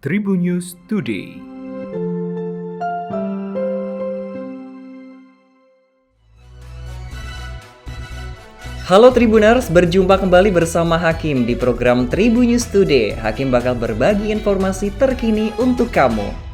Tribun News Today. Halo Tribuners, berjumpa kembali bersama Hakim di program Tribun News Today. Hakim bakal berbagi informasi terkini untuk kamu.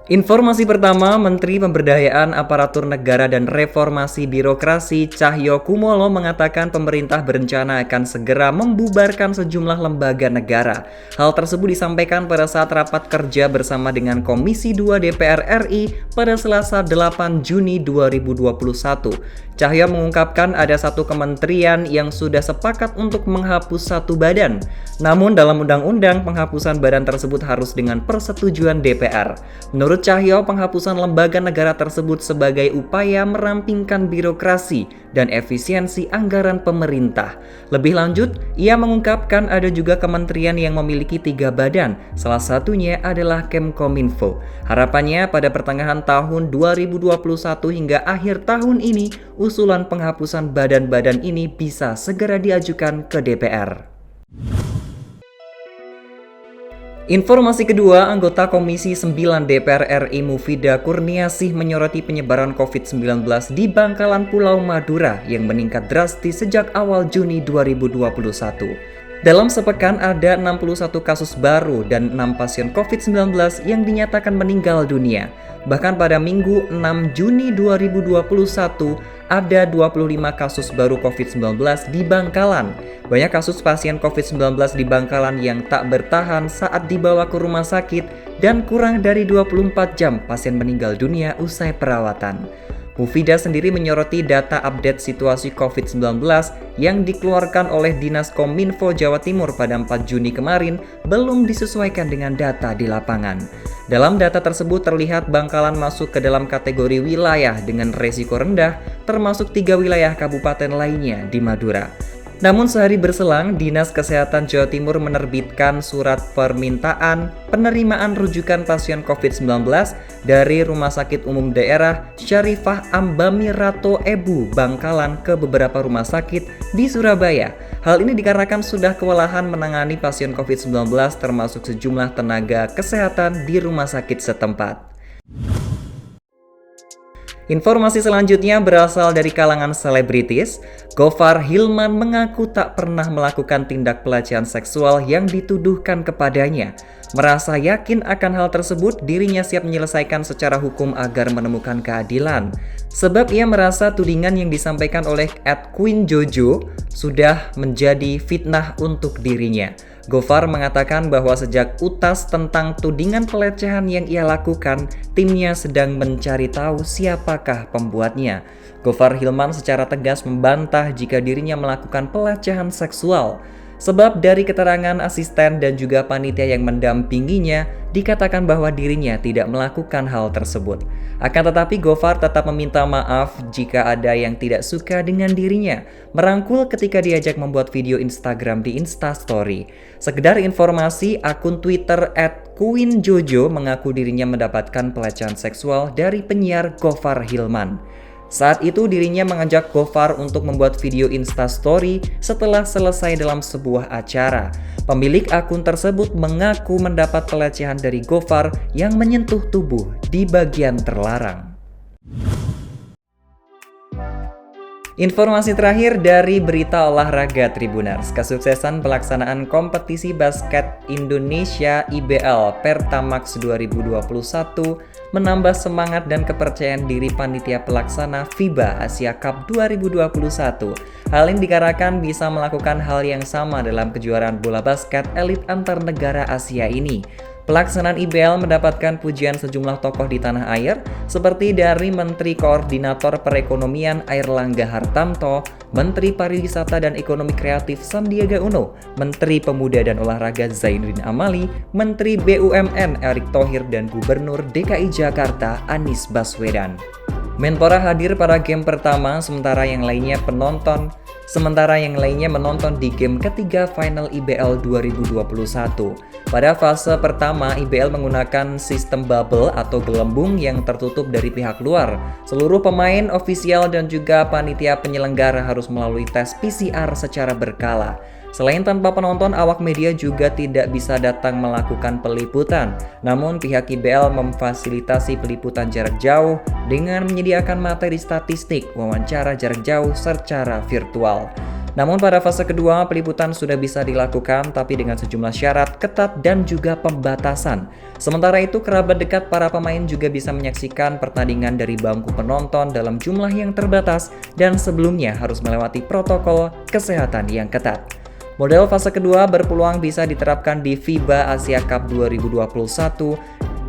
Informasi pertama, Menteri Pemberdayaan Aparatur Negara dan Reformasi Birokrasi Cahyokumolo mengatakan pemerintah berencana akan segera membubarkan sejumlah lembaga negara. Hal tersebut disampaikan pada saat rapat kerja bersama dengan Komisi 2 DPR RI pada Selasa 8 Juni 2021. Cahyo mengungkapkan ada satu kementerian yang sudah sepakat untuk menghapus satu badan. Namun dalam undang-undang penghapusan badan tersebut harus dengan persetujuan DPR. Menurut Cahyo, penghapusan lembaga negara tersebut sebagai upaya merampingkan birokrasi dan efisiensi anggaran pemerintah. Lebih lanjut, ia mengungkapkan ada juga kementerian yang memiliki 3 badan, salah satunya adalah Kemkominfo. Harapannya pada pertengahan tahun 2021 hingga akhir tahun ini, usulan penghapusan badan-badan ini bisa segera diajukan ke DPR. Informasi kedua, anggota Komisi 9 DPR RI Mufidah Kurniasih menyoroti penyebaran COVID-19 di Bangkalan Pulau Madura yang meningkat drastis sejak awal Juni 2021. Dalam sepekan ada 61 kasus baru dan 6 pasien COVID-19 yang dinyatakan meninggal dunia. Bahkan pada Minggu 6 Juni 2021 ada 25 kasus baru COVID-19 di Bangkalan. Banyak kasus pasien COVID-19 di Bangkalan yang tak bertahan saat dibawa ke rumah sakit dan kurang dari 24 jam pasien meninggal dunia usai perawatan. Mufidah sendiri menyoroti data update situasi COVID-19 yang dikeluarkan oleh Dinas Kominfo Jawa Timur pada 4 Juni kemarin belum disesuaikan dengan data di lapangan. Dalam data tersebut terlihat Bangkalan masuk ke dalam kategori wilayah dengan resiko rendah, termasuk 3 wilayah kabupaten lainnya di Madura. Namun sehari berselang, Dinas Kesehatan Jawa Timur menerbitkan surat permintaan penerimaan rujukan pasien COVID-19 dari Rumah Sakit Umum Daerah Syarifah Ambamirato Ebu Bangkalan ke beberapa rumah sakit di Surabaya. Hal ini dikarenakan sudah kewalahan menangani pasien COVID-19 termasuk sejumlah tenaga kesehatan di rumah sakit setempat. Informasi selanjutnya berasal dari kalangan selebritis. Gofar Hilman mengaku tak pernah melakukan tindak pelecehan seksual yang dituduhkan kepadanya. Merasa yakin akan hal tersebut, dirinya siap menyelesaikan secara hukum agar menemukan keadilan. Sebab ia merasa tudingan yang disampaikan oleh @queenjojo sudah menjadi fitnah untuk dirinya. Gofar mengatakan bahwa sejak utas tentang tudingan pelecehan yang ia lakukan, timnya sedang mencari tahu siapakah pembuatnya. Gofar Hilman secara tegas membantah jika dirinya melakukan pelecehan seksual. Sebab dari keterangan asisten dan juga panitia yang mendampinginya, dikatakan bahwa dirinya tidak melakukan hal tersebut. Akan tetapi Gofar tetap meminta maaf jika ada yang tidak suka dengan dirinya, merangkul ketika diajak membuat video Instagram di Instastory. Sekedar informasi, akun Twitter @queenjojo mengaku dirinya mendapatkan pelecehan seksual dari penyiar Gofar Hilman. Saat itu dirinya mengajak Gofar untuk membuat video Instastory setelah selesai dalam sebuah acara. Pemilik akun tersebut mengaku mendapat pelecehan dari Gofar yang menyentuh tubuh di bagian terlarang. Informasi terakhir dari berita olahraga Tribuners. Kesuksesan pelaksanaan kompetisi basket Indonesia IBL Pertamax 2021 menambah semangat dan kepercayaan diri panitia pelaksana FIBA Asia Cup 2021. Hal ini dikarenakan bisa melakukan hal yang sama dalam kejuaraan bola basket elit antar negara Asia ini. Pelaksanaan IBL mendapatkan pujian sejumlah tokoh di tanah air, seperti dari Menteri Koordinator Perekonomian Airlangga Hartarto, Menteri Pariwisata dan Ekonomi Kreatif Sandiaga Uno, Menteri Pemuda dan Olahraga Zainuddin Amali, Menteri BUMN Erick Thohir, dan Gubernur DKI Jakarta Anies Baswedan. Menpora hadir pada game pertama, sementara yang lainnya menonton di game ketiga final IBL 2021. Pada fase pertama, IBL menggunakan sistem bubble atau gelembung yang tertutup dari pihak luar. Seluruh pemain, ofisial, dan juga panitia penyelenggara harus melalui tes PCR secara berkala. Selain tanpa penonton, awak media juga tidak bisa datang melakukan peliputan. Namun pihak IBL memfasilitasi peliputan jarak jauh dengan menyediakan materi statistik wawancara jarak jauh secara virtual. Namun pada fase kedua, peliputan sudah bisa dilakukan tapi dengan sejumlah syarat ketat dan juga pembatasan. Sementara itu, kerabat dekat para pemain juga bisa menyaksikan pertandingan dari bangku penonton dalam jumlah yang terbatas dan sebelumnya harus melewati protokol kesehatan yang ketat. Model fase kedua berpeluang bisa diterapkan di FIBA Asia Cup 2021,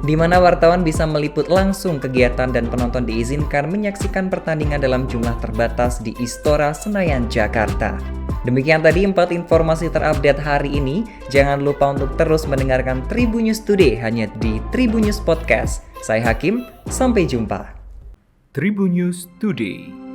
di mana wartawan bisa meliput langsung kegiatan dan penonton diizinkan menyaksikan pertandingan dalam jumlah terbatas di Istora Senayan, Jakarta. Demikian tadi 4 informasi terupdate hari ini. Jangan lupa untuk terus mendengarkan Tribun News Today hanya di Tribun News Podcast. Saya Hakim, sampai jumpa. Tribun News Today.